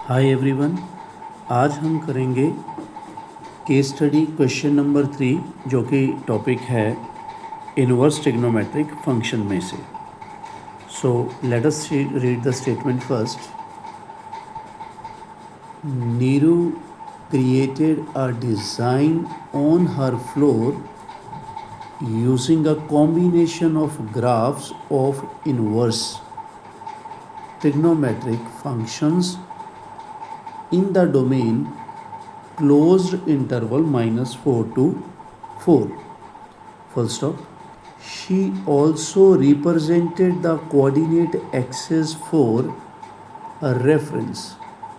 Hi everyone. आज हम करेंगे केस स्टडी क्वेश्चन नंबर 3 जो कि टॉपिक है इनवर्स ट्रिग्नोमेट्रिक फंक्शन में से। So let us read the statement first. Neeru created a design on her floor using a combination of graphs of inverse trigonometric functions in the domain closed interval -4 to 4 full stop. She also represented the coordinate axis for a reference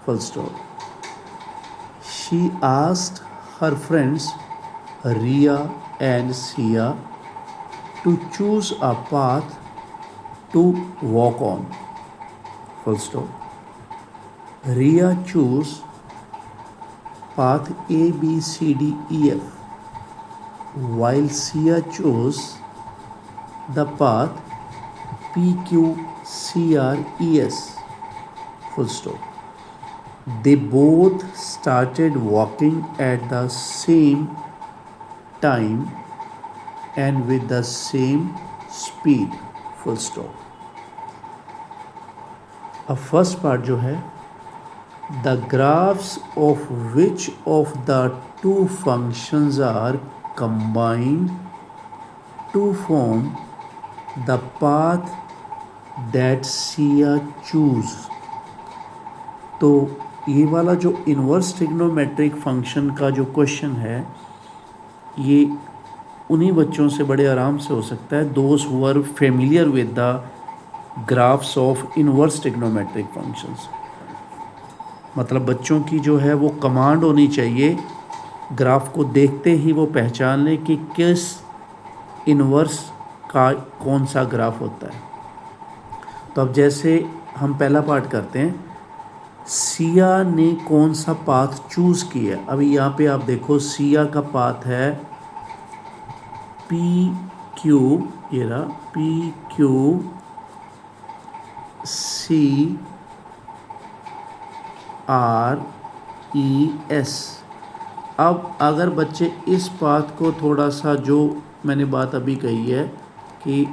full stop. She asked her friends Ria and Sia to choose a path to walk on full stop. Ria chose path A, B, C, D, E, F, while Sia chose the path P, Q, C, R, E, S, full stop. They both started walking at the same time and with the same speed, full stop. अब first part जो है, the graphs of which of the two functions are combined to form the path that Sia choose. तो ये वाला जो inverse trigonometric function का जो question है, ये उन्हीं बच्चों से बड़े आराम से हो सकता है, those who are familiar with the graphs of inverse trigonometric functions. मतलब बच्चों की जो है वो कमांड होनी चाहिए, ग्राफ को देखते ही वो पहचान लें कि किस इन्वर्स का कौन सा ग्राफ होता है। तो अब जैसे हम पहला पार्ट करते हैं, सिया ने कौन सा पाथ चूज़ किया। अभी यहाँ पे आप देखो, सिया का पाथ है पी क्यू, ये रहा P Q C R E S. अब अगर बच्चे इस पाथ को थोड़ा सा, जो मैंने बात अभी कही है कि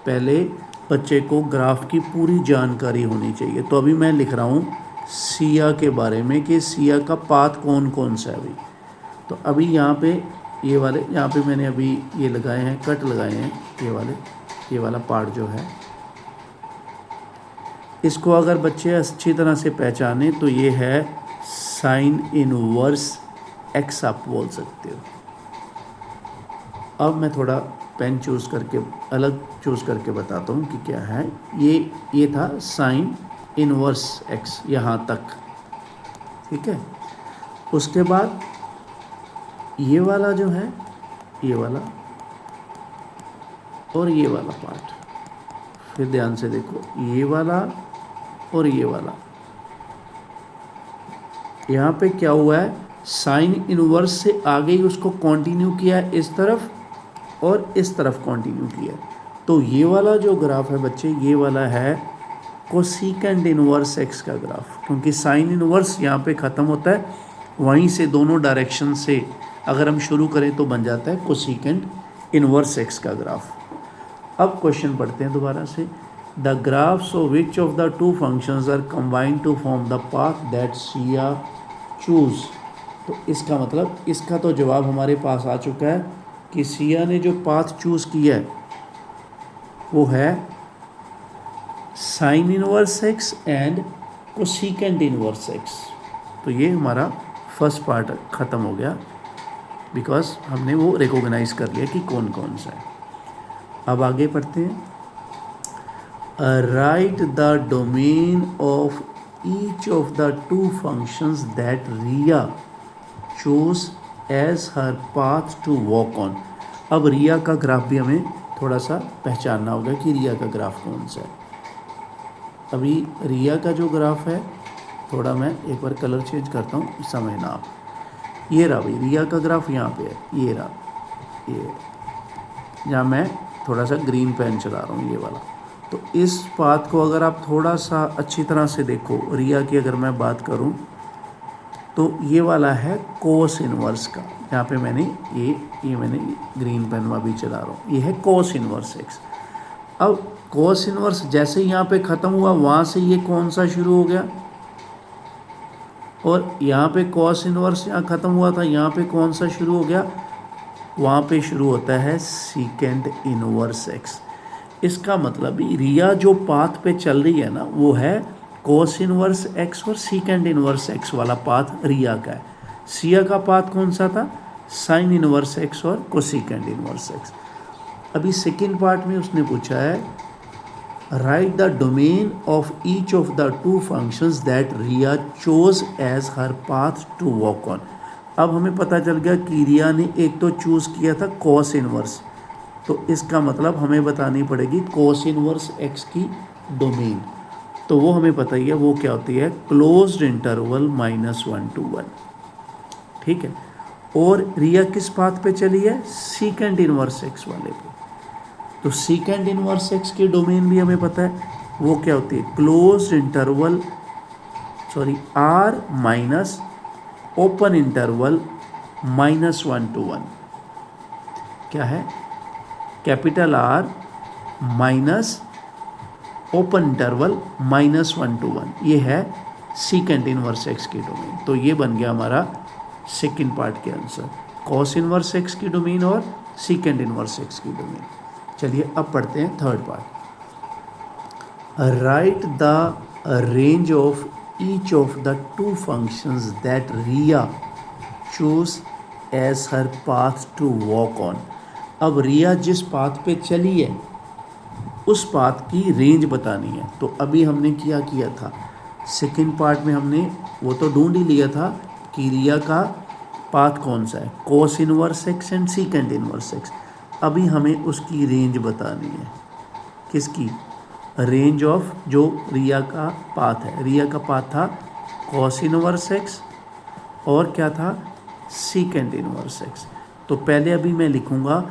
पहले बच्चे को ग्राफ की पूरी जानकारी होनी चाहिए, तो अभी मैं लिख रहा हूँ सिया के बारे में कि सिया का पाथ कौन कौन सा है। अभी तो अभी यहाँ पे ये वाले, यहाँ पे मैंने अभी ये लगाए हैं, कट लगाए हैं, ये वाला पार्ट जो है, इसको अगर बच्चे अच्छी तरह से पहचाने तो ये है साइन इनवर्स एक्स, आप बोल सकते हो। अब मैं थोड़ा पेन चूज़ करके, अलग चूज़ करके बताता हूँ कि क्या है। ये था साइन इनवर्स एक्स यहाँ तक, ठीक है। उसके बाद ये वाला जो है, ये वाला और ये वाला पार्ट, फिर ध्यान से देखो, ये वाला और ये वाला, यहाँ पे क्या हुआ है, साइन इनवर्स से आगे ही उसको कंटिन्यू किया है, इस तरफ और इस तरफ कंटिन्यू किया। तो ये वाला जो ग्राफ है बच्चे, ये वाला है कोसिकेंड इनवर्स एक्स का ग्राफ, क्योंकि साइन इनवर्स यहाँ पे ख़त्म होता है, वहीं से दोनों डायरेक्शन से अगर हम शुरू करें तो बन जाता है कोसिकेंड इनवर्स एक्स का ग्राफ। अब क्वेश्चन पढ़ते हैं दोबारा से। The graphs of which of the two functions are combined to form the path that Siya choose. तो इसका मतलब, इसका तो जवाब हमारे पास आ चुका है कि सिया ने जो पाथ चूज़ किया है वो है sign inverse x and cosecant inverse x. तो ये हमारा फर्स्ट पार्ट ख़त्म हो गया, बिकॉज हमने वो रिकॉग्नाइज कर लिया कि कौन कौन सा है। अब आगे पढ़ते हैं। Write the domain of each of the two functions that Riya choose as her path to walk on. अब रिया का ग्राफ भी हमें थोड़ा सा पहचानना होगा कि रिया का ग्राफ कौन सा है। अभी रिया का जो ग्राफ है, थोड़ा मैं एक बार कलर चेंज करता हूँ, समझना आप। ये रहा भाई रिया का ग्राफ, यहाँ पे है, ये रहा, ये जहाँ मैं थोड़ा सा ग्रीन पेन चला रहा हूँ, ये वाला। तो इस बात को अगर आप थोड़ा सा अच्छी तरह से देखो, रिया की अगर मैं बात करूं तो ये वाला है कोस इनवर्स का, यहाँ पे मैंने ये मैंने ग्रीन पेन में भी चला रहा हूँ, ये है कोस इनवर्स एक्स। अब कोस इनवर्स जैसे ही यहाँ पे ख़त्म हुआ, वहाँ से ये कौन सा शुरू हो गया, और यहाँ पे कॉस इनवर्स यहाँ ख़त्म हुआ था, यहाँ पे कौन सा शुरू हो गया, वहाँ पे शुरू होता है सीकेंड इनवर्स एक्स। इसका मतलब रिया जो पाथ पे चल रही है ना, वो है कॉस इनवर्स एक्स और सीकेंड इनवर्स एक्स वाला पाथ रिया का है। सिया का पाथ कौन सा था, साइन इनवर्स एक्स और कोसिकेंड इनवर्स एक्स। अभी सेकेंड पार्ट में उसने पूछा है write the domain of each of the two functions that Riya chose as her path to walk on. अब हमें पता चल गया कि रिया ने एक तो चूज़ किया था कॉस इनवर्स, तो इसका मतलब हमें बतानी पड़ेगी कॉस इनवर्स एक्स की डोमेन। तो वो हमें पता ही है, वो क्या होती है, क्लोज्ड इंटरवल -1 to 1। ठीक है, और रिया किस पाथ पे चली है, सीकेंड इनवर्स एक्स वाले पे। तो सीकेंड इनवर्स एक्स की डोमेन भी हमें पता है, वो क्या होती है, closed interval R minus open interval -1 to 1। क्या है, capital R minus open interval -1 to 1, ये है सीकेंड इनवर्स एक्स की डोमेन। तो ये बन गया हमारा सेकेंड पार्ट के आंसर, कॉस इनवर्स एक्स की डोमेन और सीकेंड इनवर्स एक्स की डोमेन। चलिए अब पढ़ते हैं third part. Right the range of each of the two functions that Riya choose as her path to walk on. अब रिया जिस पाथ पे चली है उस पाथ की रेंज बतानी है। तो अभी हमने क्या किया था, सेकेंड पार्ट में हमने वो तो ढूंढ ही लिया था कि रिया का पाथ कौन सा है, cos inverse x and सीकेंड inverse x. अभी हमें उसकी रेंज बतानी है, किसकी, रेंज ऑफ जो रिया का पाथ है। रिया का पाथ था कॉस इनवर्स एक्स और क्या था, सीकेंड इनवर्स एक्स। तो पहले अभी मैं लिखूँगा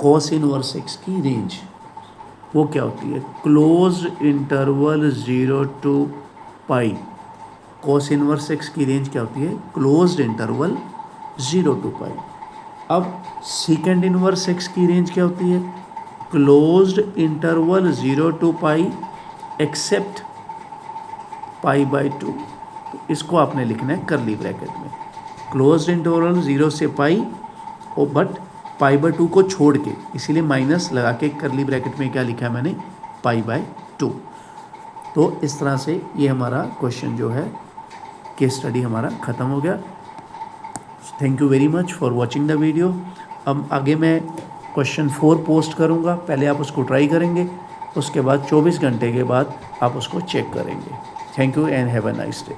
कॉस इनवर्स एक्स की रेंज, वो क्या होती है, closed interval 0 to pi. Cos inverse x की रेंज क्या होती है, क्लोज्ड इंटरवल 0 to पाई। अब सीकेंड इनवर्स एक्स की रेंज क्या होती है, closed interval 0 to pi except π/2। तो इसको आपने लिखना है करली ब्रैकेट में, क्लोज्ड इंटरवल 0 से पाई और बट π/2 को छोड़ के, इसीलिए माइनस लगा के करली ब्रैकेट में क्या लिखा है मैंने, π/2। तो इस तरह से ये हमारा क्वेश्चन जो है, केस स्टडी हमारा ख़त्म हो गया। Thank you very much for watching the video. अब आगे मैं क्वेश्चन 4 पोस्ट करूँगा, पहले आप उसको ट्राई करेंगे, उसके बाद 24 घंटे के बाद आप उसको चेक करेंगे। Thank you and have a nice day.